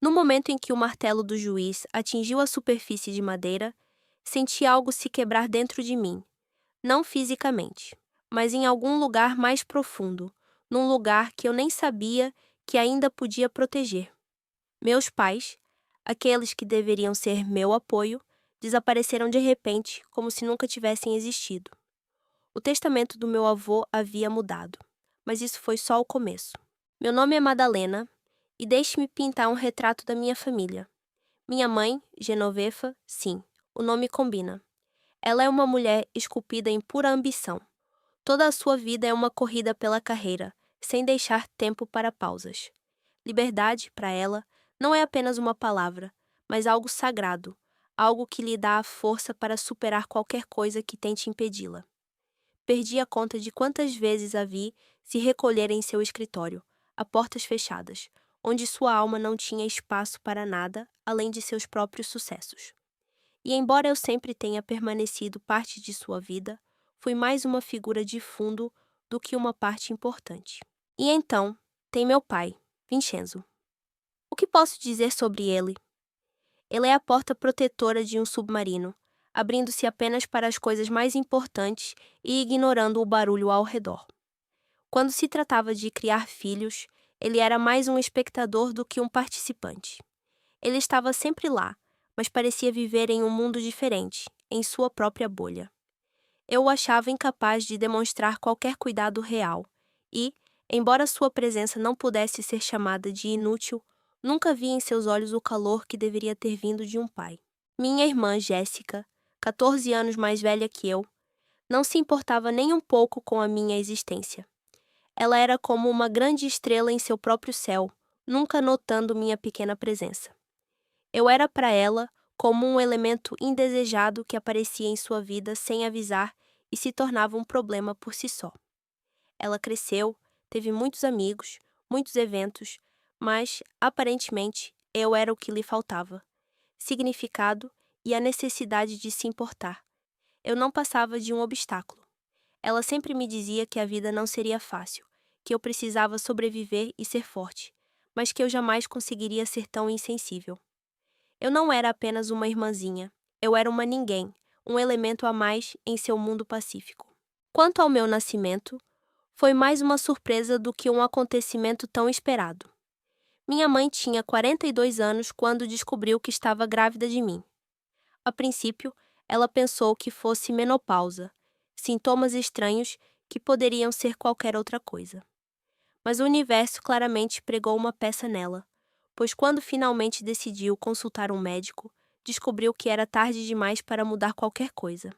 No momento em que o martelo do juiz atingiu a superfície de madeira, senti algo se quebrar dentro de mim, não fisicamente, mas em algum lugar mais profundo, num lugar que eu nem sabia que ainda podia proteger. Meus pais, aqueles que deveriam ser meu apoio, desapareceram de repente, como se nunca tivessem existido. O testamento do meu avô havia mudado, mas isso foi só o começo. Meu nome é Madalena, e deixe-me pintar um retrato da minha família. Minha mãe, Genovefa, sim, o nome combina. Ela é uma mulher esculpida em pura ambição. Toda a sua vida é uma corrida pela carreira, sem deixar tempo para pausas. Liberdade, para ela, não é apenas uma palavra, mas algo sagrado, algo que lhe dá a força para superar qualquer coisa que tente impedi-la. Perdi a conta de quantas vezes a vi se recolher em seu escritório, a portas fechadas, onde sua alma não tinha espaço para nada além de seus próprios sucessos. E embora eu sempre tenha permanecido parte de sua vida, fui mais uma figura de fundo do que uma parte importante. E então, tem meu pai, Vincenzo. O que posso dizer sobre ele? Ele é a porta protetora de um submarino, abrindo-se apenas para as coisas mais importantes e ignorando o barulho ao redor. Quando se tratava de criar filhos, ele era mais um espectador do que um participante. Ele estava sempre lá, mas parecia viver em um mundo diferente, em sua própria bolha. Eu o achava incapaz de demonstrar qualquer cuidado real e, embora sua presença não pudesse ser chamada de inútil, nunca vi em seus olhos o calor que deveria ter vindo de um pai. Minha irmã, Jéssica, 14 anos mais velha que eu, não se importava nem um pouco com a minha existência. Ela era como uma grande estrela em seu próprio céu, nunca notando minha pequena presença. Eu era para ela como um elemento indesejado que aparecia em sua vida sem avisar e se tornava um problema por si só. Ela cresceu, teve muitos amigos, muitos eventos, mas, aparentemente, eu era o que lhe faltava. Significado e a necessidade de se importar. Eu não passava de um obstáculo. Ela sempre me dizia que a vida não seria fácil, que eu precisava sobreviver e ser forte, mas que eu jamais conseguiria ser tão insensível. Eu não era apenas uma irmãzinha, eu era uma ninguém, um elemento a mais em seu mundo pacífico. Quanto ao meu nascimento, foi mais uma surpresa do que um acontecimento tão esperado. Minha mãe tinha 42 anos quando descobriu que estava grávida de mim. A princípio, ela pensou que fosse menopausa, sintomas estranhos que poderiam ser qualquer outra coisa. Mas o universo claramente pregou uma peça nela, pois quando finalmente decidiu consultar um médico, descobriu que era tarde demais para mudar qualquer coisa.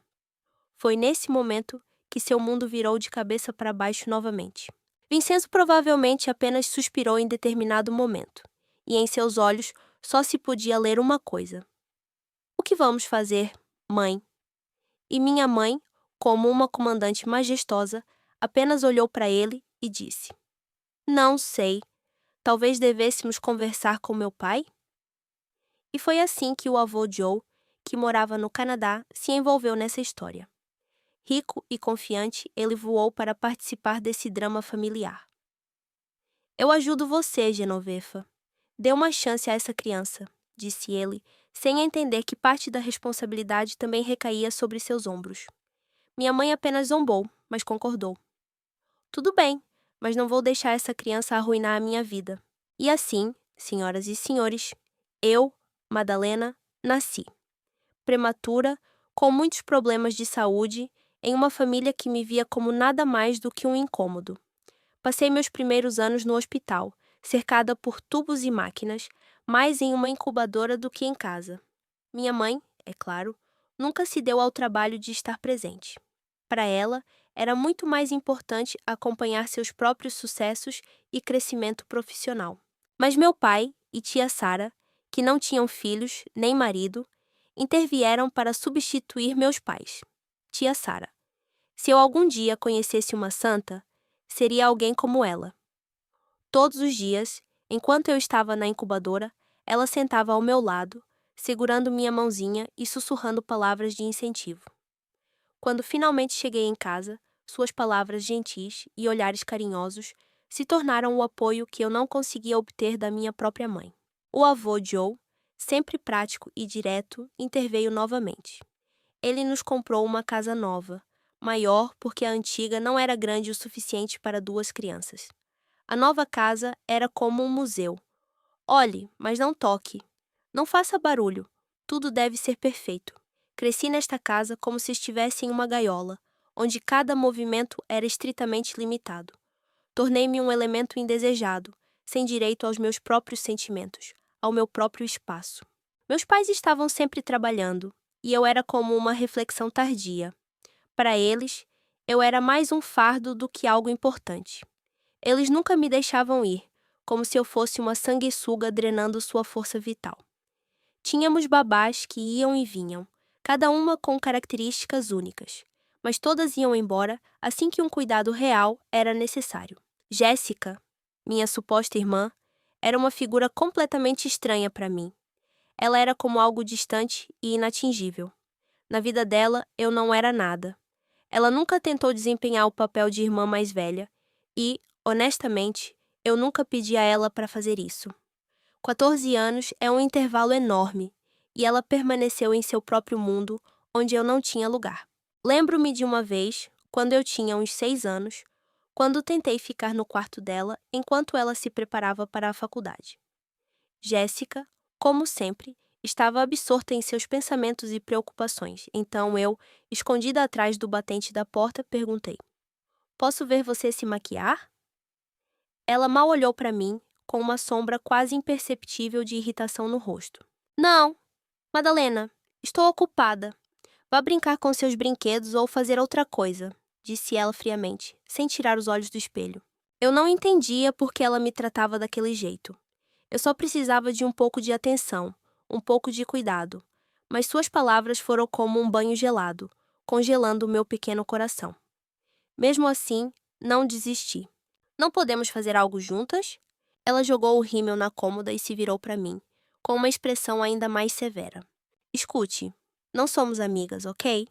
Foi nesse momento que seu mundo virou de cabeça para baixo novamente. Vincenzo provavelmente apenas suspirou em determinado momento, e em seus olhos só se podia ler uma coisa. O que vamos fazer, mãe? E minha mãe, como uma comandante majestosa, apenas olhou para ele e disse: Não sei. Talvez devêssemos conversar com meu pai? E foi assim que o avô Joe, que morava no Canadá, se envolveu nessa história. Rico e confiante, ele voou para participar desse drama familiar. Eu ajudo você, Genovefa. Dê uma chance a essa criança, disse ele, sem entender que parte da responsabilidade também recaía sobre seus ombros. Minha mãe apenas zombou, mas concordou. Tudo bem, mas não vou deixar essa criança arruinar a minha vida. E assim, senhoras e senhores, eu, Madalena, nasci. Prematura, com muitos problemas de saúde, em uma família que me via como nada mais do que um incômodo. Passei meus primeiros anos no hospital, cercada por tubos e máquinas, mais em uma incubadora do que em casa. Minha mãe, é claro, nunca se deu ao trabalho de estar presente. Para ela, era muito mais importante acompanhar seus próprios sucessos e crescimento profissional. Mas meu pai e tia Sara, que não tinham filhos nem marido, intervieram para substituir meus pais. Tia Sara. Se eu algum dia conhecesse uma santa, seria alguém como ela. Todos os dias, enquanto eu estava na incubadora, ela sentava ao meu lado, segurando minha mãozinha e sussurrando palavras de incentivo. Quando finalmente cheguei em casa, suas palavras gentis e olhares carinhosos se tornaram o apoio que eu não conseguia obter da minha própria mãe. O avô Joe, sempre prático e direto, interveio novamente. Ele nos comprou uma casa nova, maior porque a antiga não era grande o suficiente para 2 crianças. A nova casa era como um museu. Olhe, mas não toque. Não faça barulho. Tudo deve ser perfeito. Cresci nesta casa como se estivesse em uma gaiola, onde cada movimento era estritamente limitado. Tornei-me um elemento indesejado, sem direito aos meus próprios sentimentos, ao meu próprio espaço. Meus pais estavam sempre trabalhando, e eu era como uma reflexão tardia. Para eles, eu era mais um fardo do que algo importante. Eles nunca me deixavam ir, como se eu fosse uma sanguessuga drenando sua força vital. Tínhamos babás que iam e vinham, cada uma com características únicas, mas todas iam embora assim que um cuidado real era necessário. Jéssica, minha suposta irmã, era uma figura completamente estranha para mim. Ela era como algo distante e inatingível. Na vida dela, eu não era nada. Ela nunca tentou desempenhar o papel de irmã mais velha e, honestamente, eu nunca pedi a ela para fazer isso. 14 anos é um intervalo enorme, e ela permaneceu em seu próprio mundo, onde eu não tinha lugar. Lembro-me de uma vez, quando eu tinha uns 6 anos, quando tentei ficar no quarto dela enquanto ela se preparava para a faculdade. Jéssica, como sempre, estava absorta em seus pensamentos e preocupações, então eu, escondida atrás do batente da porta, perguntei: "Posso ver você se maquiar?" Ela mal olhou para mim, com uma sombra quase imperceptível de irritação no rosto. "Não, Madalena, estou ocupada. Vá brincar com seus brinquedos ou fazer outra coisa", disse ela friamente, sem tirar os olhos do espelho. Eu não entendia por que ela me tratava daquele jeito. Eu só precisava de um pouco de atenção, um pouco de cuidado, mas suas palavras foram como um banho gelado, congelando o meu pequeno coração. Mesmo assim, não desisti. "Não podemos fazer algo juntas?" Ela jogou o rímel na cômoda e se virou para mim, com uma expressão ainda mais severa. "Escute, não somos amigas, ok?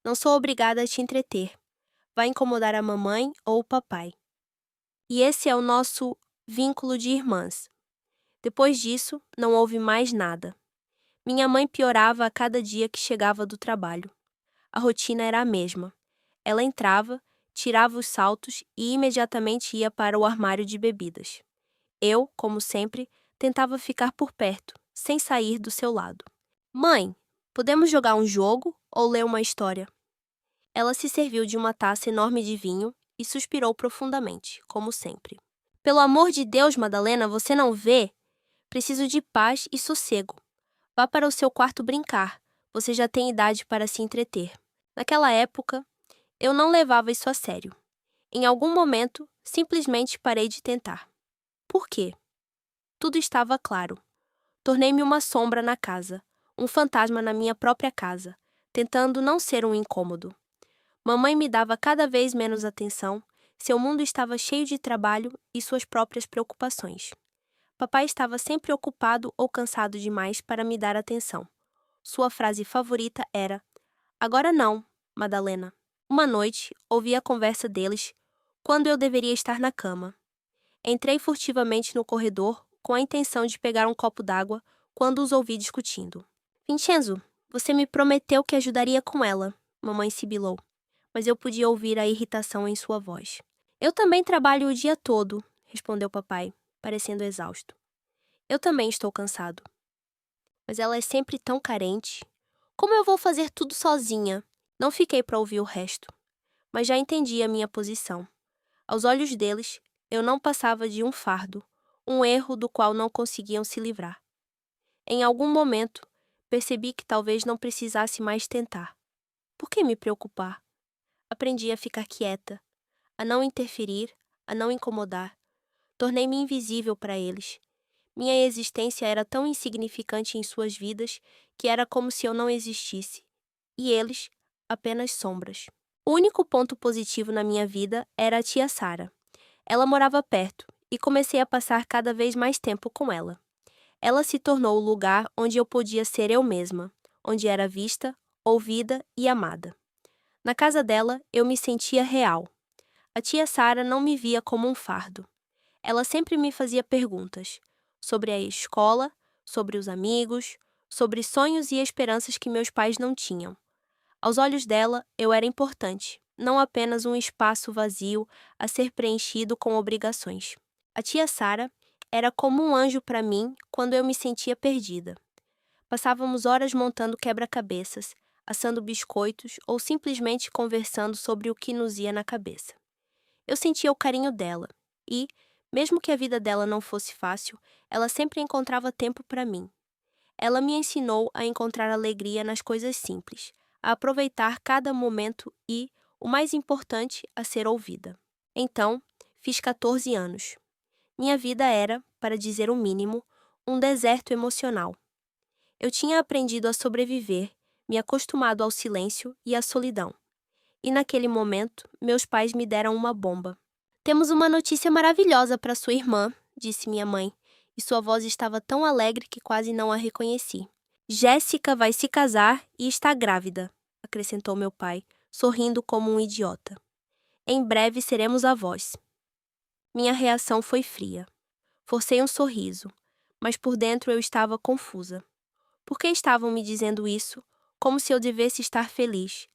Não sou obrigada a te entreter. Vai incomodar a mamãe ou o papai. E esse é o nosso vínculo de irmãs." Depois disso, não houve mais nada. Minha mãe piorava a cada dia que chegava do trabalho. A rotina era a mesma. Ela entrava, tirava os saltos e imediatamente ia para o armário de bebidas. Eu, como sempre, tentava ficar por perto, sem sair do seu lado. "Mãe, podemos jogar um jogo ou ler uma história?" Ela se serviu de uma taça enorme de vinho e suspirou profundamente, como sempre. "Pelo amor de Deus, Madalena, você não vê? Preciso de paz e sossego. Vá para o seu quarto brincar. Você já tem idade para se entreter." Naquela época, eu não levava isso a sério. Em algum momento, simplesmente parei de tentar. Por quê? Tudo estava claro. Tornei-me uma sombra na casa, um fantasma na minha própria casa, tentando não ser um incômodo. Mamãe me dava cada vez menos atenção, seu mundo estava cheio de trabalho e suas próprias preocupações. Papai estava sempre ocupado ou cansado demais para me dar atenção. Sua frase favorita era: "Agora não, Madalena." Uma noite, ouvi a conversa deles, quando eu deveria estar na cama. Entrei furtivamente no corredor, com a intenção de pegar um copo d'água, quando os ouvi discutindo. "Vincenzo, você me prometeu que ajudaria com ela", mamãe sibilou, mas eu podia ouvir a irritação em sua voz. "Eu também trabalho o dia todo", respondeu papai, parecendo exausto. "Eu também estou cansado." "Mas ela é sempre tão carente. Como eu vou fazer tudo sozinha?" Não fiquei para ouvir o resto, mas já entendi a minha posição. Aos olhos deles, eu não passava de um fardo, um erro do qual não conseguiam se livrar. Em algum momento, percebi que talvez não precisasse mais tentar. Por que me preocupar? Aprendi a ficar quieta, a não interferir, a não incomodar. Tornei-me invisível para eles. Minha existência era tão insignificante em suas vidas que era como se eu não existisse. E eles, apenas sombras. O único ponto positivo na minha vida era a tia Sara. Ela morava perto e comecei a passar cada vez mais tempo com ela. Ela se tornou o lugar onde eu podia ser eu mesma, onde era vista, ouvida e amada. Na casa dela, eu me sentia real. A tia Sara não me via como um fardo. Ela sempre me fazia perguntas sobre a escola, sobre os amigos, sobre sonhos e esperanças que meus pais não tinham. Aos olhos dela, eu era importante, não apenas um espaço vazio a ser preenchido com obrigações. A tia Sara era como um anjo para mim quando eu me sentia perdida. Passávamos horas montando quebra-cabeças, assando biscoitos ou simplesmente conversando sobre o que nos ia na cabeça. Eu sentia o carinho dela e, mesmo que a vida dela não fosse fácil, ela sempre encontrava tempo para mim. Ela me ensinou a encontrar alegria nas coisas simples, a aproveitar cada momento e, o mais importante, a ser ouvida. Então, fiz 14 anos. Minha vida era, para dizer o mínimo, um deserto emocional. Eu tinha aprendido a sobreviver, me acostumado ao silêncio e à solidão. E naquele momento, meus pais me deram uma bomba. "Temos uma notícia maravilhosa para sua irmã", disse minha mãe, e sua voz estava tão alegre que quase não a reconheci. "Jéssica vai se casar e está grávida", acrescentou meu pai, sorrindo como um idiota. "Em breve seremos avós." Minha reação foi fria. Forcei um sorriso, mas por dentro eu estava confusa. Por que estavam me dizendo isso, como se eu devesse estar feliz?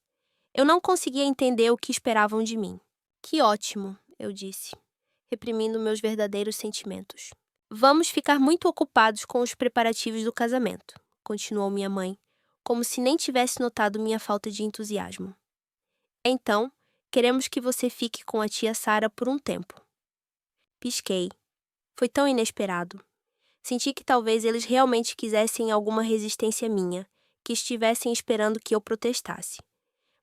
Eu não conseguia entender o que esperavam de mim. "Que ótimo", eu disse, reprimindo meus verdadeiros sentimentos. "Vamos ficar muito ocupados com os preparativos do casamento", continuou minha mãe, como se nem tivesse notado minha falta de entusiasmo. "Então, queremos que você fique com a tia Sara por um tempo." Pisquei. Foi tão inesperado. Senti que talvez eles realmente quisessem alguma resistência minha, que estivessem esperando que eu protestasse.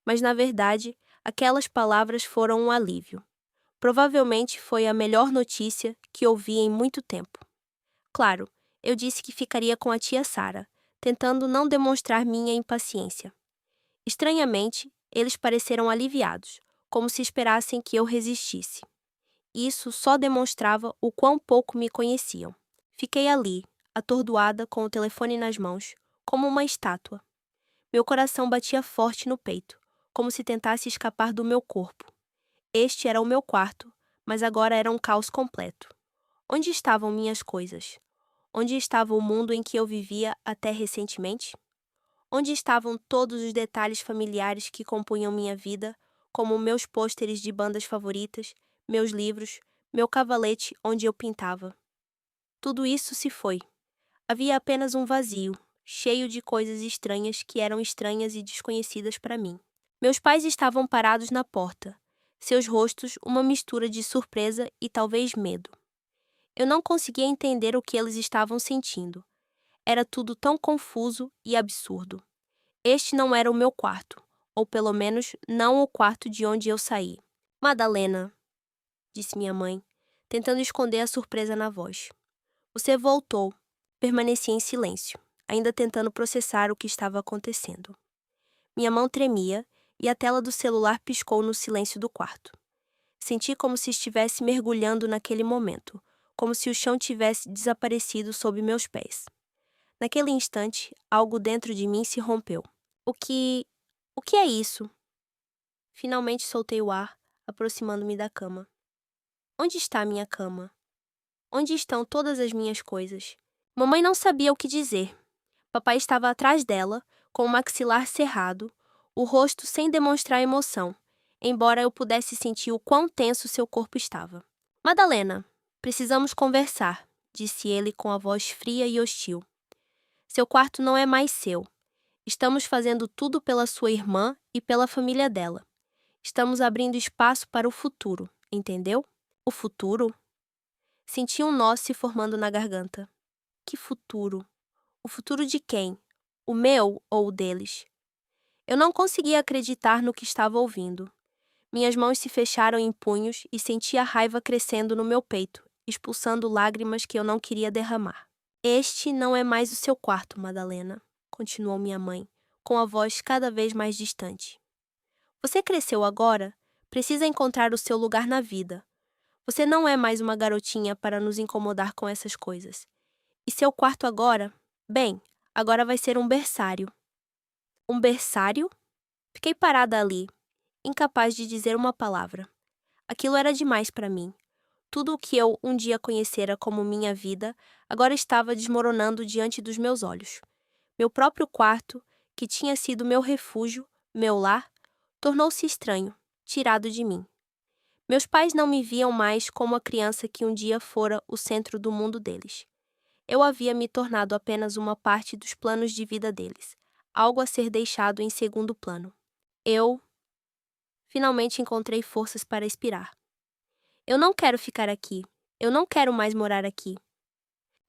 Mas, na verdade, aquelas palavras foram um alívio. Provavelmente foi a melhor notícia que ouvi em muito tempo. Claro, eu disse que ficaria com a tia Sara, tentando não demonstrar minha impaciência. Estranhamente, eles pareceram aliviados, como se esperassem que eu resistisse. Isso só demonstrava o quão pouco me conheciam. Fiquei ali, atordoada com o telefone nas mãos, como uma estátua. Meu coração batia forte no peito, como se tentasse escapar do meu corpo. Este era o meu quarto, mas agora era um caos completo. Onde estavam minhas coisas? Onde estava o mundo em que eu vivia até recentemente? Onde estavam todos os detalhes familiares que compunham minha vida, como meus pôsteres de bandas favoritas, meus livros, meu cavalete onde eu pintava? Tudo isso se foi. Havia apenas um vazio, cheio de coisas estranhas que eram estranhas e desconhecidas para mim. Meus pais estavam parados na porta, seus rostos uma mistura de surpresa e talvez medo. Eu não conseguia entender o que eles estavam sentindo. Era tudo tão confuso e absurdo. Este não era o meu quarto, ou pelo menos não o quarto de onde eu saí. "Madalena", disse minha mãe, tentando esconder a surpresa na voz. "Você voltou." Permaneci em silêncio, ainda tentando processar o que estava acontecendo. Minha mão tremia e a tela do celular piscou no silêncio do quarto. Senti como se estivesse mergulhando naquele momento, como se o chão tivesse desaparecido sob meus pés. Naquele instante, algo dentro de mim se rompeu. O que é isso?" Finalmente soltei o ar, aproximando-me da cama. Onde está minha cama? Onde estão todas as minhas coisas? Mamãe não sabia o que dizer. Papai estava atrás dela, com o maxilar cerrado, o rosto sem demonstrar emoção, embora eu pudesse sentir o quão tenso seu corpo estava. "Madalena, precisamos conversar", disse ele com a voz fria e hostil. "Seu quarto não é mais seu. Estamos fazendo tudo pela sua irmã e pela família dela. Estamos abrindo espaço para o futuro, entendeu?" "O futuro?" Senti um nó se formando na garganta. Que futuro? O futuro de quem? O meu ou o deles? Eu não conseguia acreditar no que estava ouvindo. Minhas mãos se fecharam em punhos e senti a raiva crescendo no meu peito, expulsando lágrimas que eu não queria derramar. "Este não é mais o seu quarto, Madalena", continuou minha mãe, com a voz cada vez mais distante. "Você cresceu agora? Precisa encontrar o seu lugar na vida. Você não é mais uma garotinha para nos incomodar com essas coisas. E seu quarto agora? Bem, agora vai ser um berçário." "Um berçário?" Fiquei parada ali, incapaz de dizer uma palavra. Aquilo era demais para mim. Tudo o que eu um dia conhecera como minha vida, agora estava desmoronando diante dos meus olhos. Meu próprio quarto, que tinha sido meu refúgio, meu lar, tornou-se estranho, tirado de mim. Meus pais não me viam mais como a criança que um dia fora o centro do mundo deles. Eu havia me tornado apenas uma parte dos planos de vida deles, algo a ser deixado em segundo plano. Eu, finalmente, encontrei forças para expirar. Eu não quero ficar aqui. Eu não quero mais morar aqui.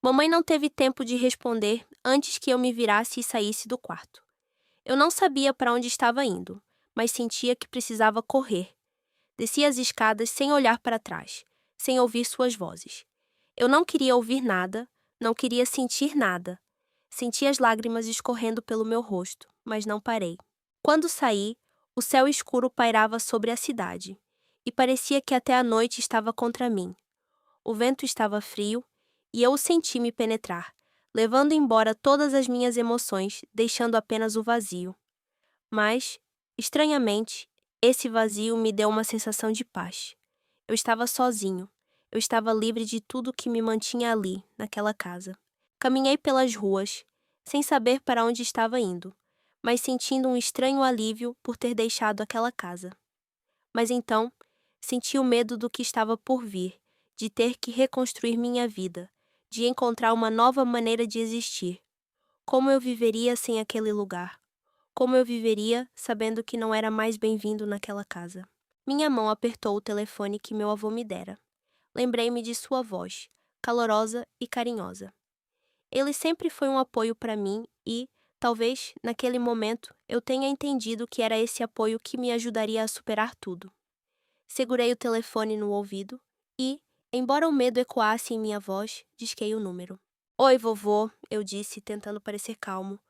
Mamãe não teve tempo de responder antes que eu me virasse e saísse do quarto. Eu não sabia para onde estava indo, mas sentia que precisava correr. Desci as escadas sem olhar para trás, sem ouvir suas vozes. Eu não queria ouvir nada, não queria sentir nada. Senti as lágrimas escorrendo pelo meu rosto, mas não parei. Quando saí, o céu escuro pairava sobre a cidade, e parecia que até a noite estava contra mim. O vento estava frio, e eu o senti me penetrar, levando embora todas as minhas emoções, deixando apenas o vazio. Mas, estranhamente, esse vazio me deu uma sensação de paz. Eu estava sozinho. Eu estava livre de tudo que me mantinha ali, naquela casa. Caminhei pelas ruas, sem saber para onde estava indo, mas sentindo um estranho alívio por ter deixado aquela casa. Mas então, senti o medo do que estava por vir, de ter que reconstruir minha vida, de encontrar uma nova maneira de existir. Como eu viveria sem aquele lugar? Como eu viveria sabendo que não era mais bem-vindo naquela casa? Minha mão apertou o telefone que meu avô me dera. Lembrei-me de sua voz, calorosa e carinhosa. Ele sempre foi um apoio para mim e, talvez, naquele momento, eu tenha entendido que era esse apoio que me ajudaria a superar tudo. Segurei o telefone no ouvido e, embora o medo ecoasse em minha voz, disquei o número. Oi, vovô, eu disse, tentando parecer calmo,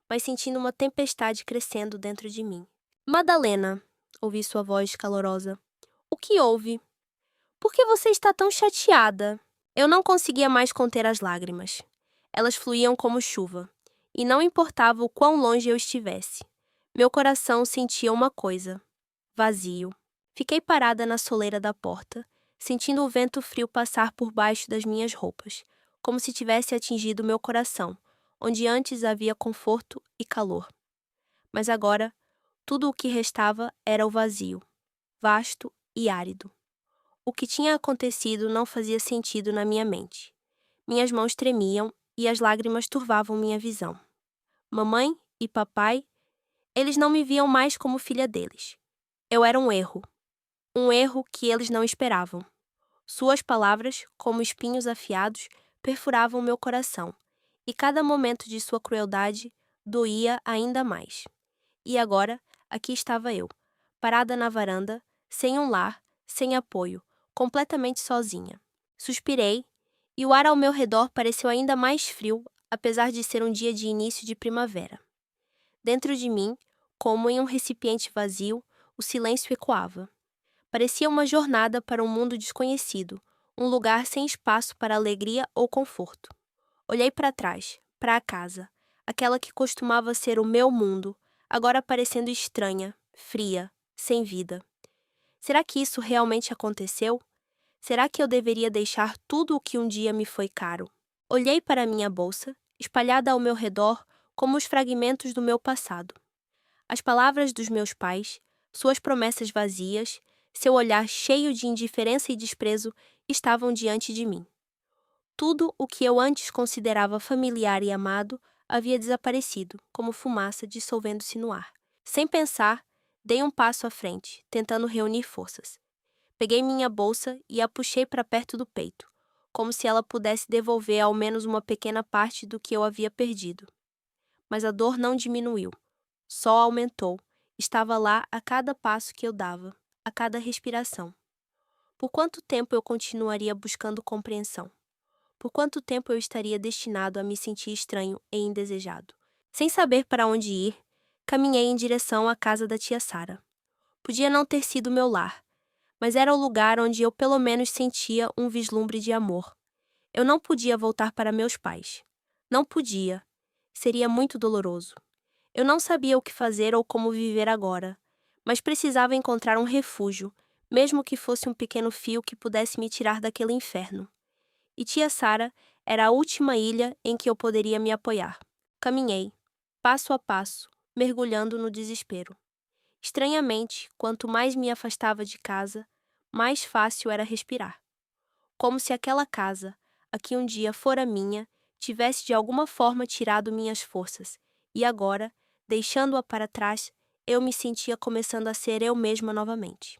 mas sentindo uma tempestade crescendo dentro de mim. Madalena, ouvi sua voz calorosa. O que houve? Por que você está tão chateada? Eu não conseguia mais conter as lágrimas. Elas fluíam como chuva, e não importava o quão longe eu estivesse. Meu coração sentia uma coisa: vazio. Fiquei parada na soleira da porta, sentindo o vento frio passar por baixo das minhas roupas, como se tivesse atingido meu coração, onde antes havia conforto e calor. Mas agora, tudo o que restava era o vazio, vasto e árido. O que tinha acontecido não fazia sentido na minha mente. Minhas mãos tremiam e as lágrimas turvavam minha visão. Mamãe e papai, eles não me viam mais como filha deles. Eu era um erro que eles não esperavam. Suas palavras, como espinhos afiados, perfuravam meu coração, e cada momento de sua crueldade doía ainda mais. E agora, aqui estava eu, parada na varanda, sem um lar, sem apoio, completamente sozinha. Suspirei, e o ar ao meu redor pareceu ainda mais frio, apesar de ser um dia de início de primavera. Dentro de mim, como em um recipiente vazio, o silêncio ecoava. Parecia uma jornada para um mundo desconhecido, um lugar sem espaço para alegria ou conforto. Olhei para trás, para a casa, aquela que costumava ser o meu mundo, agora parecendo estranha, fria, sem vida. Será que isso realmente aconteceu? Será que eu deveria deixar tudo o que um dia me foi caro? Olhei para minha bolsa, espalhada ao meu redor como os fragmentos do meu passado. As palavras dos meus pais, suas promessas vazias, seu olhar cheio de indiferença e desprezo estavam diante de mim. Tudo o que eu antes considerava familiar e amado havia desaparecido, como fumaça dissolvendo-se no ar. Sem pensar, dei um passo à frente, tentando reunir forças. Peguei minha bolsa e a puxei para perto do peito, como se ela pudesse devolver ao menos uma pequena parte do que eu havia perdido. Mas a dor não diminuiu, só aumentou. Estava lá a cada passo que eu dava, a cada respiração. Por quanto tempo eu continuaria buscando compreensão? Por quanto tempo eu estaria destinado a me sentir estranho e indesejado? Sem saber para onde ir, caminhei em direção à casa da tia Sara. Podia não ter sido meu lar, mas era o lugar onde eu pelo menos sentia um vislumbre de amor. Eu não podia voltar para meus pais. Não podia. Seria muito doloroso. Eu não sabia o que fazer ou como viver agora, mas precisava encontrar um refúgio, mesmo que fosse um pequeno fio que pudesse me tirar daquele inferno. E tia Sara era a última ilha em que eu poderia me apoiar. Caminhei, passo a passo, mergulhando no desespero. Estranhamente, quanto mais me afastava de casa, mais fácil era respirar. Como se aquela casa, a que um dia fora minha, tivesse de alguma forma tirado minhas forças, e agora, deixando-a para trás, eu me sentia começando a ser eu mesma novamente.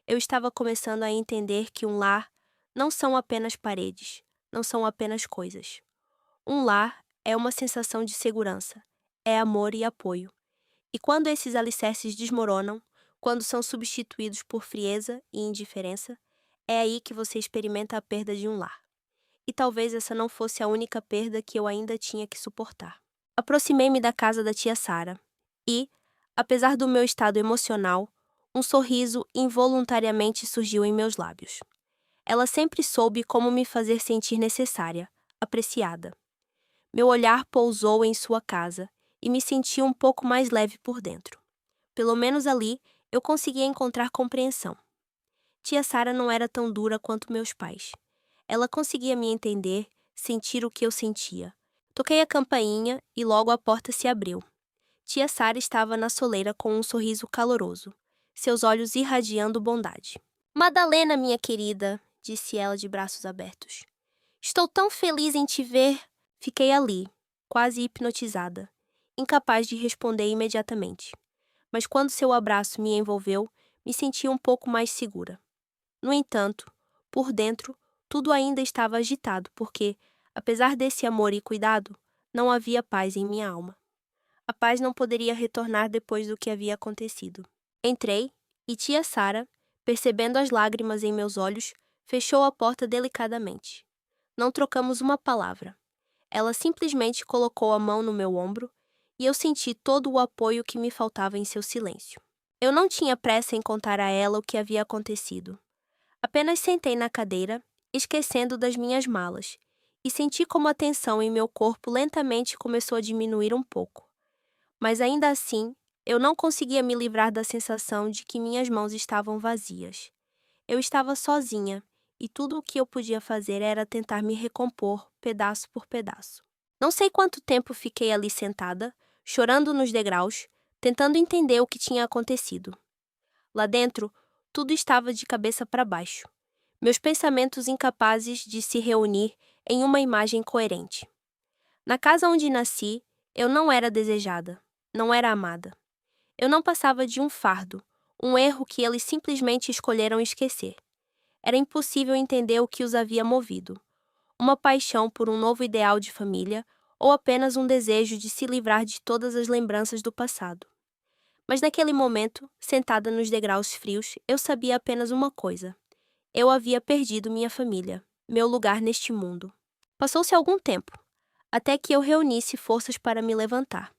Eu estava começando a entender que um lar não são apenas paredes, não são apenas coisas. Um lar é uma sensação de segurança, é amor e apoio. E quando esses alicerces desmoronam, quando são substituídos por frieza e indiferença, é aí que você experimenta a perda de um lar. E talvez essa não fosse a única perda que eu ainda tinha que suportar. Aproximei-me da casa da tia Sara e, apesar do meu estado emocional, um sorriso involuntariamente surgiu em meus lábios. Ela sempre soube como me fazer sentir necessária, apreciada. Meu olhar pousou em sua casa e me senti um pouco mais leve por dentro. Pelo menos ali, eu conseguia encontrar compreensão. Tia Sara não era tão dura quanto meus pais. Ela conseguia me entender, sentir o que eu sentia. Toquei a campainha e logo a porta se abriu. Tia Sara estava na soleira com um sorriso caloroso, seus olhos irradiando bondade. "Madalena, minha querida", disse ela de braços abertos. "Estou tão feliz em te ver." Fiquei ali, quase hipnotizada, incapaz de responder imediatamente. Mas quando seu abraço me envolveu, me senti um pouco mais segura. No entanto, por dentro, tudo ainda estava agitado porque, apesar desse amor e cuidado, não havia paz em minha alma. A paz não poderia retornar depois do que havia acontecido. Entrei e tia Sara, percebendo as lágrimas em meus olhos, fechou a porta delicadamente. Não trocamos uma palavra. Ela simplesmente colocou a mão no meu ombro e eu senti todo o apoio que me faltava em seu silêncio. Eu não tinha pressa em contar a ela o que havia acontecido. Apenas sentei na cadeira, esquecendo das minhas malas, e senti como a tensão em meu corpo lentamente começou a diminuir um pouco. Mas ainda assim, eu não conseguia me livrar da sensação de que minhas mãos estavam vazias. Eu estava sozinha, e tudo o que eu podia fazer era tentar me recompor, pedaço por pedaço. Não sei quanto tempo fiquei ali sentada, chorando nos degraus, tentando entender o que tinha acontecido. Lá dentro, tudo estava de cabeça para baixo. Meus pensamentos incapazes de se reunir em uma imagem coerente. Na casa onde nasci, eu não era desejada, não era amada. Eu não passava de um fardo, um erro que eles simplesmente escolheram esquecer. Era impossível entender o que os havia movido. Uma paixão por um novo ideal de família ou apenas um desejo de se livrar de todas as lembranças do passado. Mas naquele momento, sentada nos degraus frios, eu sabia apenas uma coisa. Eu havia perdido minha família, meu lugar neste mundo. Passou-se algum tempo, até que eu reunisse forças para me levantar.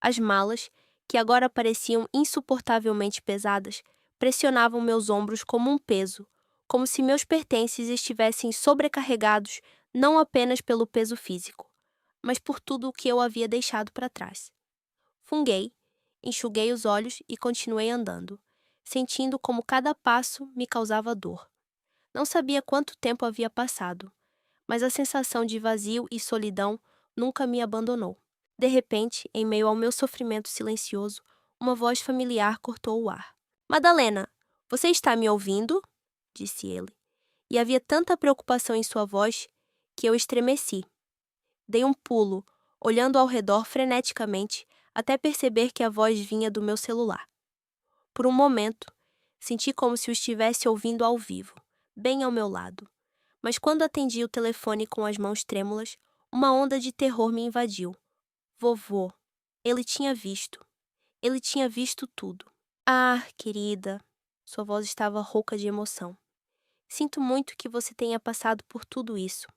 As malas, que agora pareciam insuportavelmente pesadas, pressionavam meus ombros como um peso, como se meus pertences estivessem sobrecarregados não apenas pelo peso físico, mas por tudo o que eu havia deixado para trás. Funguei, enxuguei os olhos e continuei andando, sentindo como cada passo me causava dor. Não sabia quanto tempo havia passado, mas a sensação de vazio e solidão nunca me abandonou. De repente, em meio ao meu sofrimento silencioso, uma voz familiar cortou o ar. "Madalena, você está me ouvindo?" disse ele. E havia tanta preocupação em sua voz que eu estremeci. Dei um pulo, olhando ao redor freneticamente, até perceber que a voz vinha do meu celular. Por um momento, senti como se o estivesse ouvindo ao vivo, bem ao meu lado. Mas quando atendi o telefone com as mãos trêmulas, uma onda de terror me invadiu. Vovô. Ele tinha visto. Ele tinha visto tudo. "Ah, querida." Sua voz estava rouca de emoção. "Sinto muito que você tenha passado por tudo isso.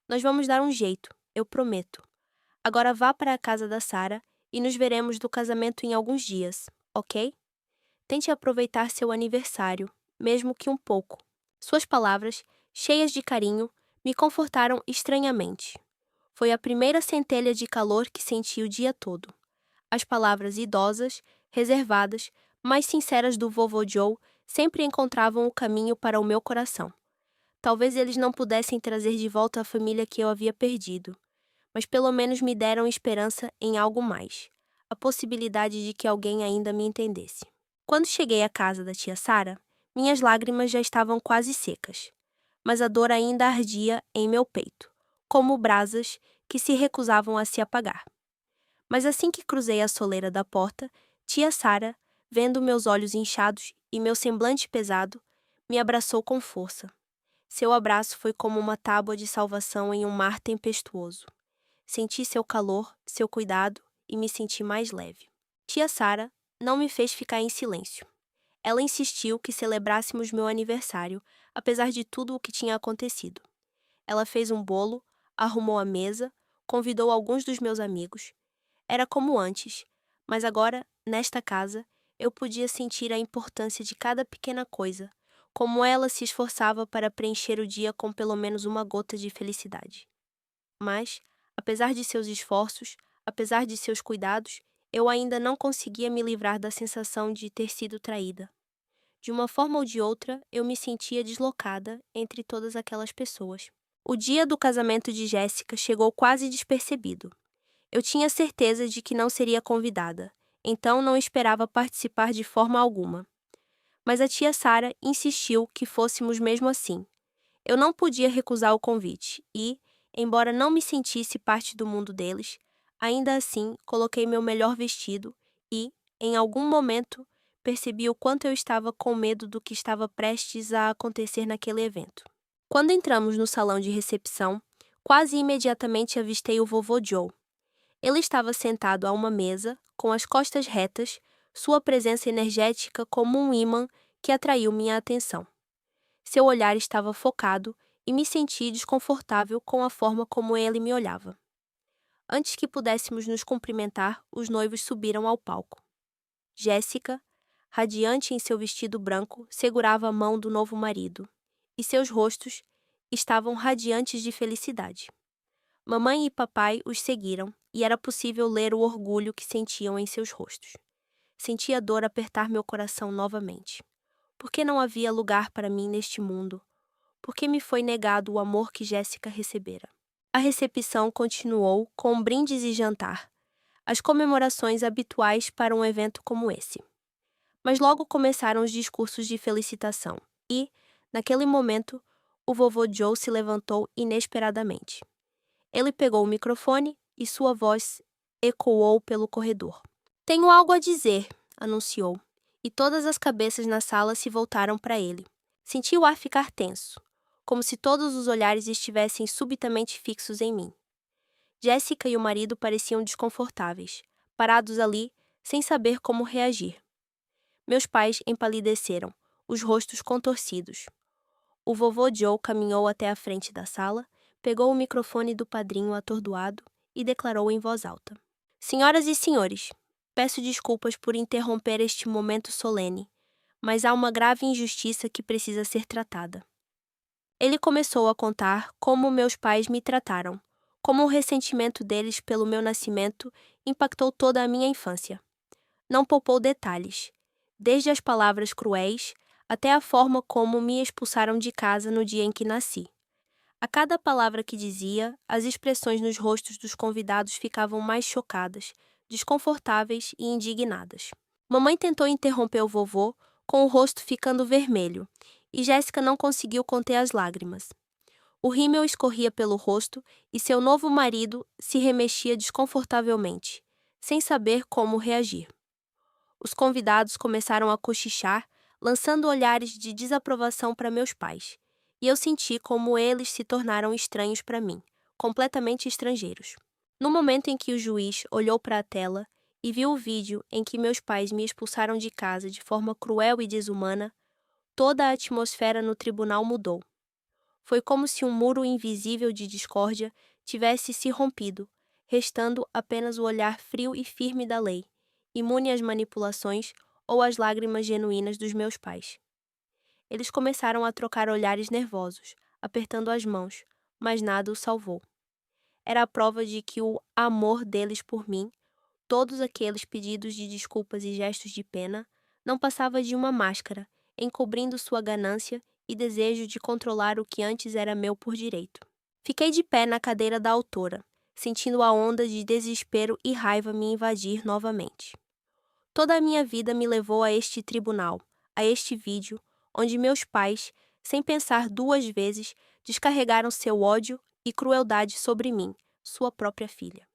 Nós vamos dar um jeito, eu prometo. Agora vá para a casa da Sara e nos veremos do casamento em alguns dias, ok? Tente aproveitar seu aniversário, mesmo que um pouco." Suas palavras, cheias de carinho, me confortaram estranhamente. Foi a primeira centelha de calor que senti o dia todo. As palavras idosas, reservadas, mas sinceras do vovô Joe sempre encontravam o caminho para o meu coração. Talvez eles não pudessem trazer de volta a família que eu havia perdido, mas pelo menos me deram esperança em algo mais, a possibilidade de que alguém ainda me entendesse. Quando cheguei à casa da tia Sara, minhas lágrimas já estavam quase secas, mas a dor ainda ardia em meu peito, como brasas que se recusavam a se apagar. Mas assim que cruzei a soleira da porta, tia Sara, vendo meus olhos inchados e meu semblante pesado, me abraçou com força. Seu abraço foi como uma tábua de salvação em um mar tempestuoso. Senti seu calor, seu cuidado e me senti mais leve. Tia Sara não me fez ficar em silêncio. Ela insistiu que celebrássemos meu aniversário, apesar de tudo o que tinha acontecido. Ela fez um bolo, arrumou a mesa, convidou alguns dos meus amigos. Era como antes, mas agora, nesta casa, eu podia sentir a importância de cada pequena coisa, como ela se esforçava para preencher o dia com pelo menos uma gota de felicidade. Mas, apesar de seus esforços, apesar de seus cuidados, eu ainda não conseguia me livrar da sensação de ter sido traída. De uma forma ou de outra, eu me sentia deslocada entre todas aquelas pessoas. O dia do casamento de Jéssica chegou quase despercebido. Eu tinha certeza de que não seria convidada, então não esperava participar de forma alguma. Mas a tia Sara insistiu que fôssemos mesmo assim. Eu não podia recusar o convite e, embora não me sentisse parte do mundo deles, ainda assim coloquei meu melhor vestido e, em algum momento, percebi o quanto eu estava com medo do que estava prestes a acontecer naquele evento. Quando entramos no salão de recepção, quase imediatamente avistei o vovô Joe. Ele estava sentado a uma mesa, com as costas retas, sua presença energética como um ímã que atraiu minha atenção. Seu olhar estava focado e me senti desconfortável com a forma como ele me olhava. Antes que pudéssemos nos cumprimentar, os noivos subiram ao palco. Jéssica, radiante em seu vestido branco, segurava a mão do novo marido, e seus rostos estavam radiantes de felicidade. Mamãe e papai os seguiram, e era possível ler o orgulho que sentiam em seus rostos. Senti a dor apertar meu coração novamente. Por que não havia lugar para mim neste mundo? Por que me foi negado o amor que Jéssica recebera? A recepção continuou com brindes e jantar, as comemorações habituais para um evento como esse. Mas logo começaram os discursos de felicitação e, naquele momento, o vovô Joe se levantou inesperadamente. Ele pegou o microfone e sua voz ecoou pelo corredor. "Tenho algo a dizer", anunciou, e todas as cabeças na sala se voltaram para ele. Senti o ar ficar tenso, como se todos os olhares estivessem subitamente fixos em mim. Jéssica e o marido pareciam desconfortáveis, parados ali, sem saber como reagir. Meus pais empalideceram, os rostos contorcidos. O vovô Joe caminhou até a frente da sala, pegou o microfone do padrinho atordoado e declarou em voz alta: "Senhoras e senhores, peço desculpas por interromper este momento solene, mas há uma grave injustiça que precisa ser tratada." Ele começou a contar como meus pais me trataram, como o ressentimento deles pelo meu nascimento impactou toda a minha infância. Não poupou detalhes, desde as palavras cruéis até a forma como me expulsaram de casa no dia em que nasci. A cada palavra que dizia, as expressões nos rostos dos convidados ficavam mais chocadas, desconfortáveis e indignadas. Mamãe tentou interromper o vovô, com o rosto ficando vermelho, e Jéssica não conseguiu conter as lágrimas. O rímel escorria pelo rosto e seu novo marido se remexia desconfortavelmente, sem saber como reagir. Os convidados começaram a cochichar, lançando olhares de desaprovação para meus pais, e eu senti como eles se tornaram estranhos para mim, completamente estrangeiros. No momento em que o juiz olhou para a tela e viu o vídeo em que meus pais me expulsaram de casa de forma cruel e desumana, toda a atmosfera no tribunal mudou. Foi como se um muro invisível de discórdia tivesse se rompido, restando apenas o olhar frio e firme da lei, imune às manipulações ou às lágrimas genuínas dos meus pais. Eles começaram a trocar olhares nervosos, apertando as mãos, mas nada o salvou. Era a prova de que o amor deles por mim, todos aqueles pedidos de desculpas e gestos de pena, não passava de uma máscara, encobrindo sua ganância e desejo de controlar o que antes era meu por direito. Fiquei de pé na cadeira da autora, sentindo a onda de desespero e raiva me invadir novamente. Toda a minha vida me levou a este tribunal, a este vídeo, onde meus pais, sem pensar duas vezes, descarregaram seu ódio e crueldade sobre mim, sua própria filha.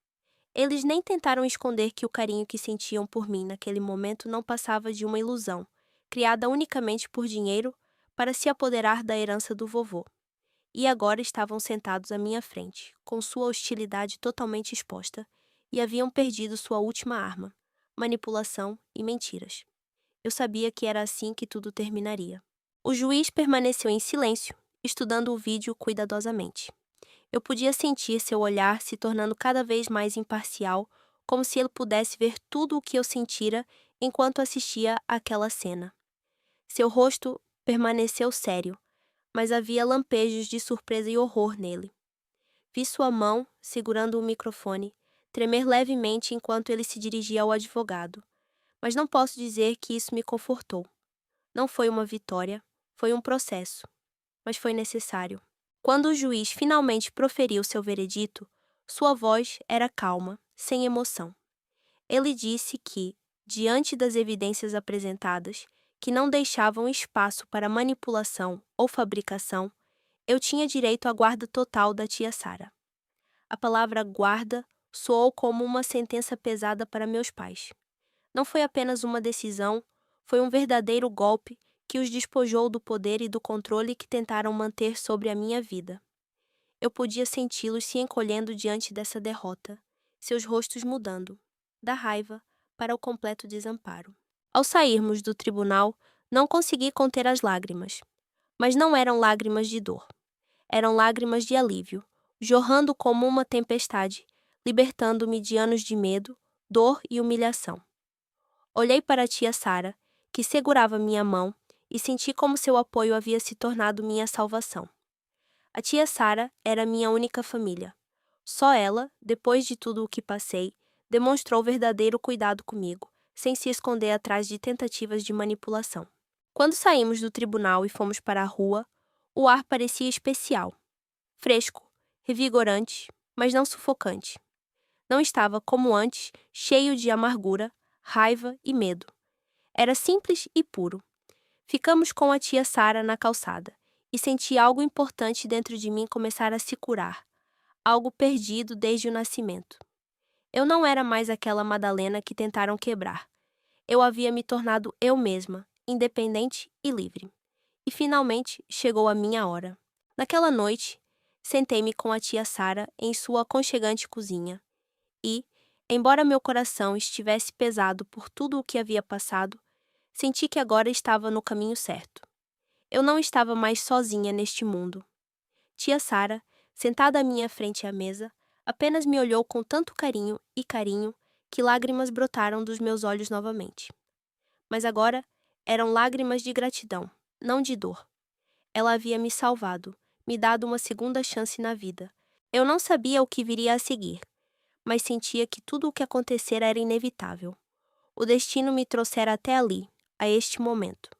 Eles nem tentaram esconder que o carinho que sentiam por mim naquele momento não passava de uma ilusão, criada unicamente por dinheiro para se apoderar da herança do vovô. E agora estavam sentados à minha frente, com sua hostilidade totalmente exposta, e haviam perdido sua última arma: manipulação e mentiras. Eu sabia que era assim que tudo terminaria. O juiz permaneceu em silêncio, estudando o vídeo cuidadosamente. Eu podia sentir seu olhar se tornando cada vez mais imparcial, como se ele pudesse ver tudo o que eu sentira enquanto assistia àquela cena. Seu rosto permaneceu sério, mas havia lampejos de surpresa e horror nele. Vi sua mão, segurando o microfone, tremer levemente enquanto ele se dirigia ao advogado. Mas não posso dizer que isso me confortou. Não foi uma vitória, foi um processo. Mas foi necessário. Quando o juiz finalmente proferiu seu veredito, sua voz era calma, sem emoção. Ele disse que, diante das evidências apresentadas, que não deixavam espaço para manipulação ou fabricação, eu tinha direito à guarda total da tia Sara. A palavra guarda soou como uma sentença pesada para meus pais. Não foi apenas uma decisão, foi um verdadeiro golpe que os despojou do poder e do controle que tentaram manter sobre a minha vida. Eu podia senti-los se encolhendo diante dessa derrota, seus rostos mudando, da raiva para o completo desamparo. Ao sairmos do tribunal, não consegui conter as lágrimas. Mas não eram lágrimas de dor. Eram lágrimas de alívio, jorrando como uma tempestade, libertando-me de anos de medo, dor e humilhação. Olhei para a tia Sara, que segurava minha mão, e senti como seu apoio havia se tornado minha salvação. A tia Sara era minha única família. Só ela, depois de tudo o que passei, demonstrou verdadeiro cuidado comigo, sem se esconder atrás de tentativas de manipulação. Quando saímos do tribunal e fomos para a rua, o ar parecia especial. Fresco, revigorante, mas não sufocante. Não estava, como antes, cheio de amargura, raiva e medo. Era simples e puro. Ficamos com a tia Sara na calçada, e senti algo importante dentro de mim começar a se curar, algo perdido desde o nascimento. Eu não era mais aquela Madalena que tentaram quebrar. Eu havia me tornado eu mesma, independente e livre. E finalmente chegou a minha hora. Naquela noite, sentei-me com a tia Sara em sua aconchegante cozinha e, embora meu coração estivesse pesado por tudo o que havia passado, senti que agora estava no caminho certo. Eu não estava mais sozinha neste mundo. Tia Sara, sentada à minha frente à mesa, apenas me olhou com tanto carinho que lágrimas brotaram dos meus olhos novamente. Mas agora eram lágrimas de gratidão, não de dor. Ela havia me salvado, me dado uma segunda chance na vida. Eu não sabia o que viria a seguir, mas sentia que tudo o que acontecera era inevitável. O destino me trouxera até ali, a este momento.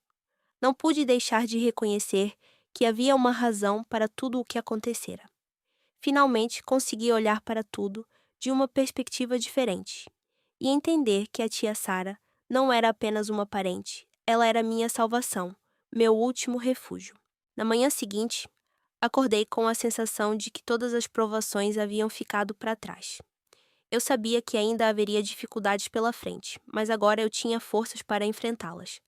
Não pude deixar de reconhecer que havia uma razão para tudo o que acontecera. Finalmente consegui olhar para tudo de uma perspectiva diferente e entender que a tia Sara não era apenas uma parente, ela era minha salvação, meu último refúgio. Na manhã seguinte, acordei com a sensação de que todas as provações haviam ficado para trás. Eu sabia que ainda haveria dificuldades pela frente, mas agora eu tinha forças para enfrentá-las.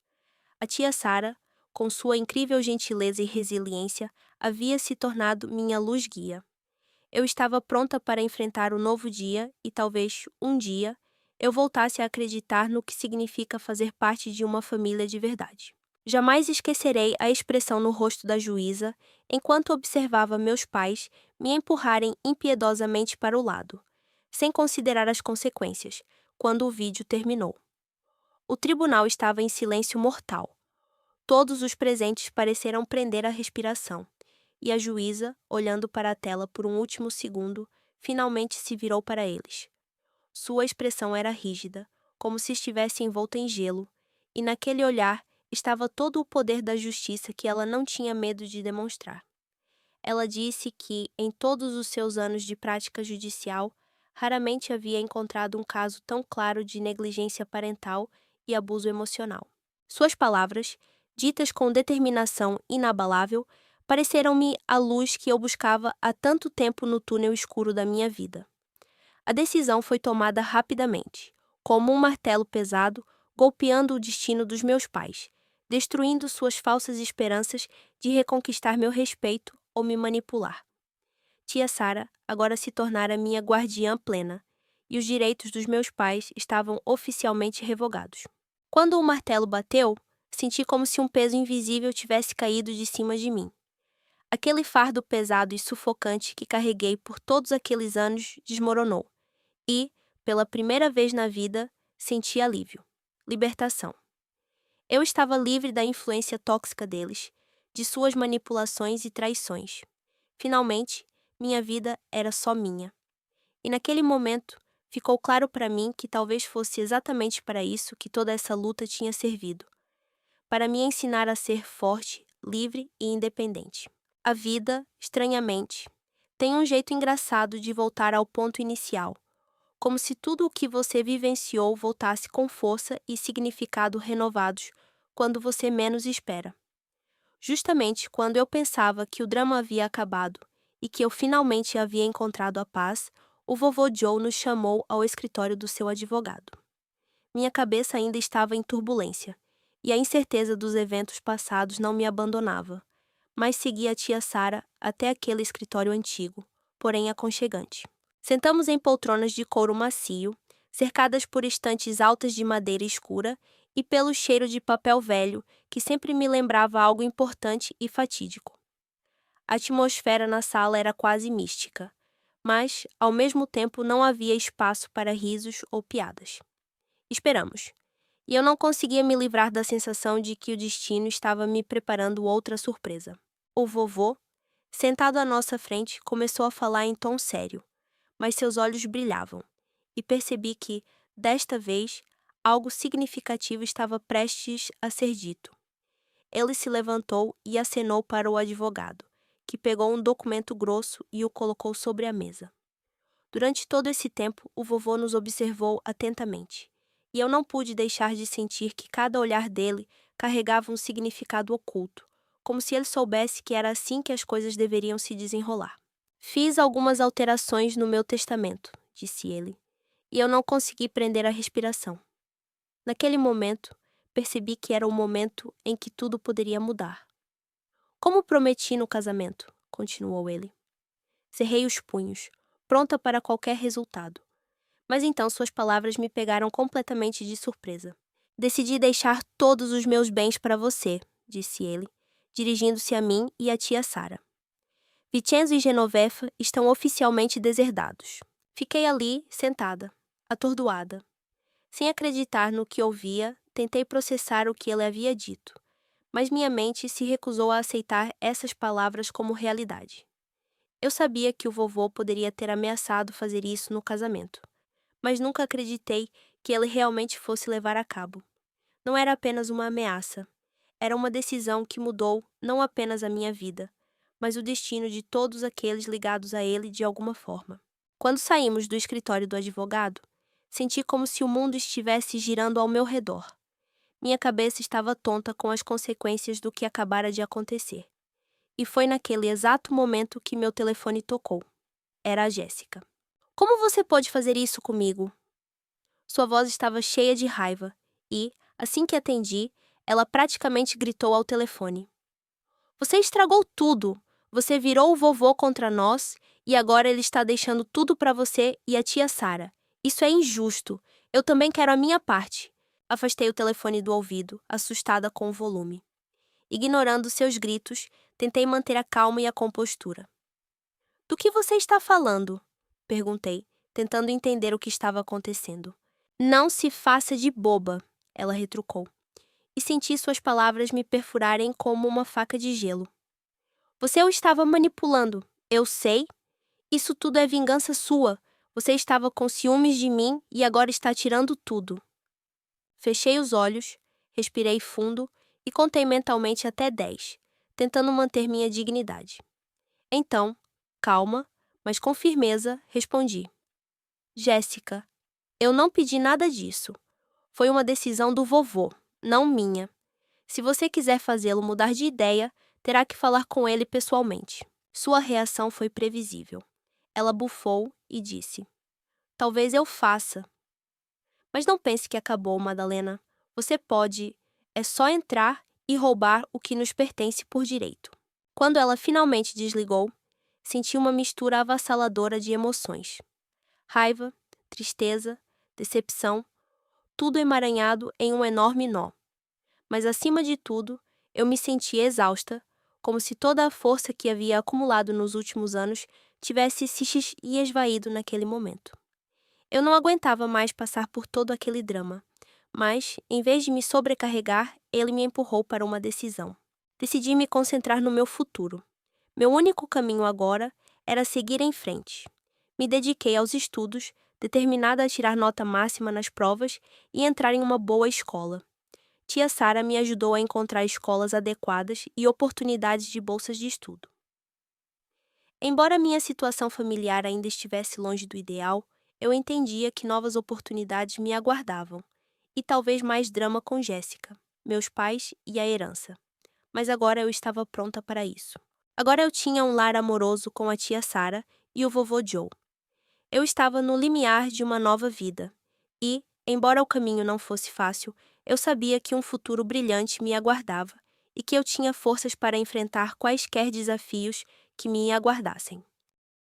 A tia Sara, com sua incrível gentileza e resiliência, havia se tornado minha luz-guia. Eu estava pronta para enfrentar o novo dia e talvez, um dia, eu voltasse a acreditar no que significa fazer parte de uma família de verdade. Jamais esquecerei a expressão no rosto da juíza enquanto observava meus pais me empurrarem impiedosamente para o lado, sem considerar as consequências, quando o vídeo terminou. O tribunal estava em silêncio mortal. Todos os presentes pareceram prender a respiração, e a juíza, olhando para a tela por um último segundo, finalmente se virou para eles. Sua expressão era rígida, como se estivesse envolta em gelo, e naquele olhar estava todo o poder da justiça que ela não tinha medo de demonstrar. Ela disse que, em todos os seus anos de prática judicial, raramente havia encontrado um caso tão claro de negligência parental e abuso emocional. Suas palavras, ditas com determinação inabalável, pareceram-me a luz que eu buscava há tanto tempo no túnel escuro da minha vida. A decisão foi tomada rapidamente, como um martelo pesado golpeando o destino dos meus pais, destruindo suas falsas esperanças de reconquistar meu respeito ou me manipular. Tia Sara agora se tornara minha guardiã plena, e os direitos dos meus pais estavam oficialmente revogados. Quando o martelo bateu, senti como se um peso invisível tivesse caído de cima de mim. Aquele fardo pesado e sufocante que carreguei por todos aqueles anos desmoronou, e, pela primeira vez na vida, senti alívio, libertação. Eu estava livre da influência tóxica deles, de suas manipulações e traições. Finalmente, minha vida era só minha. E naquele momento, ficou claro para mim que talvez fosse exatamente para isso que toda essa luta tinha servido. Para me ensinar a ser forte, livre e independente. A vida, estranhamente, tem um jeito engraçado de voltar ao ponto inicial, como se tudo o que você vivenciou voltasse com força e significado renovados quando você menos espera. Justamente quando eu pensava que o drama havia acabado e que eu finalmente havia encontrado a paz, o vovô Joe nos chamou ao escritório do seu advogado. Minha cabeça ainda estava em turbulência, e a incerteza dos eventos passados não me abandonava, mas segui a tia Sara até aquele escritório antigo, porém aconchegante. Sentamos em poltronas de couro macio, cercadas por estantes altas de madeira escura e pelo cheiro de papel velho que sempre me lembrava algo importante e fatídico. A atmosfera na sala era quase mística, mas, ao mesmo tempo, não havia espaço para risos ou piadas. Esperamos, e eu não conseguia me livrar da sensação de que o destino estava me preparando outra surpresa. O vovô, sentado à nossa frente, começou a falar em tom sério, mas seus olhos brilhavam, e percebi que, desta vez, algo significativo estava prestes a ser dito. Ele se levantou e acenou para o advogado, que pegou um documento grosso e o colocou sobre a mesa. Durante todo esse tempo, o vovô nos observou atentamente, e eu não pude deixar de sentir que cada olhar dele carregava um significado oculto, como se ele soubesse que era assim que as coisas deveriam se desenrolar. Fiz algumas alterações no meu testamento, disse ele, e eu não consegui prender a respiração. Naquele momento, percebi que era o momento em que tudo poderia mudar. Como prometi no casamento, continuou ele. Cerrei os punhos, pronta para qualquer resultado. Mas então suas palavras me pegaram completamente de surpresa. Decidi deixar todos os meus bens para você, disse ele, dirigindo-se a mim e à tia Sara. Vincenzo e Genoveva estão oficialmente deserdados. Fiquei ali, sentada, atordoada. Sem acreditar no que ouvia, tentei processar o que ele havia dito, mas minha mente se recusou a aceitar essas palavras como realidade. Eu sabia que o vovô poderia ter ameaçado fazer isso no casamento, mas nunca acreditei que ele realmente fosse levar a cabo. Não era apenas uma ameaça, era uma decisão que mudou não apenas a minha vida, mas o destino de todos aqueles ligados a ele de alguma forma. Quando saímos do escritório do advogado, senti como se o mundo estivesse girando ao meu redor. Minha cabeça estava tonta com as consequências do que acabara de acontecer. E foi naquele exato momento que meu telefone tocou. Era a Jéssica. Como você pôde fazer isso comigo? Sua voz estava cheia de raiva e, assim que atendi, ela praticamente gritou ao telefone. Você estragou tudo! Você virou o vovô contra nós e agora ele está deixando tudo para você e a tia Sara. Isso é injusto. Eu também quero a minha parte. Afastei o telefone do ouvido, assustada com o volume. Ignorando seus gritos, tentei manter a calma e a compostura. Do que você está falando? Perguntei, tentando entender o que estava acontecendo. Não se faça de boba, ela retrucou. E senti suas palavras me perfurarem como uma faca de gelo. Você o estava manipulando, eu sei. Isso tudo é vingança sua. Você estava com ciúmes de mim e agora está tirando tudo. Fechei os olhos, respirei fundo e contei mentalmente até 10, tentando manter minha dignidade. Então, calma, mas com firmeza, respondi: Jéssica, eu não pedi nada disso. Foi uma decisão do vovô, não minha. Se você quiser fazê-lo mudar de ideia, terá que falar com ele pessoalmente. Sua reação foi previsível. Ela bufou e disse: Talvez eu faça. Mas não pense que acabou, Madalena. Você pode. É só entrar e roubar o que nos pertence por direito. Quando ela finalmente desligou, senti uma mistura avassaladora de emoções. Raiva, tristeza, decepção, tudo emaranhado em um enorme nó. Mas, acima de tudo, eu me senti exausta, como se toda a força que havia acumulado nos últimos anos tivesse se esvaído naquele momento. Eu não aguentava mais passar por todo aquele drama, mas, em vez de me sobrecarregar, ele me empurrou para uma decisão. Decidi me concentrar no meu futuro. Meu único caminho agora era seguir em frente. Me dediquei aos estudos, determinada a tirar nota máxima nas provas e entrar em uma boa escola. Tia Sara me ajudou a encontrar escolas adequadas e oportunidades de bolsas de estudo. Embora minha situação familiar ainda estivesse longe do ideal, eu entendia que novas oportunidades me aguardavam, e talvez mais drama com Jéssica, meus pais e a herança. Mas agora eu estava pronta para isso. Agora eu tinha um lar amoroso com a tia Sara e o vovô Joe. Eu estava no limiar de uma nova vida, e, embora o caminho não fosse fácil, eu sabia que um futuro brilhante me aguardava e que eu tinha forças para enfrentar quaisquer desafios que me aguardassem.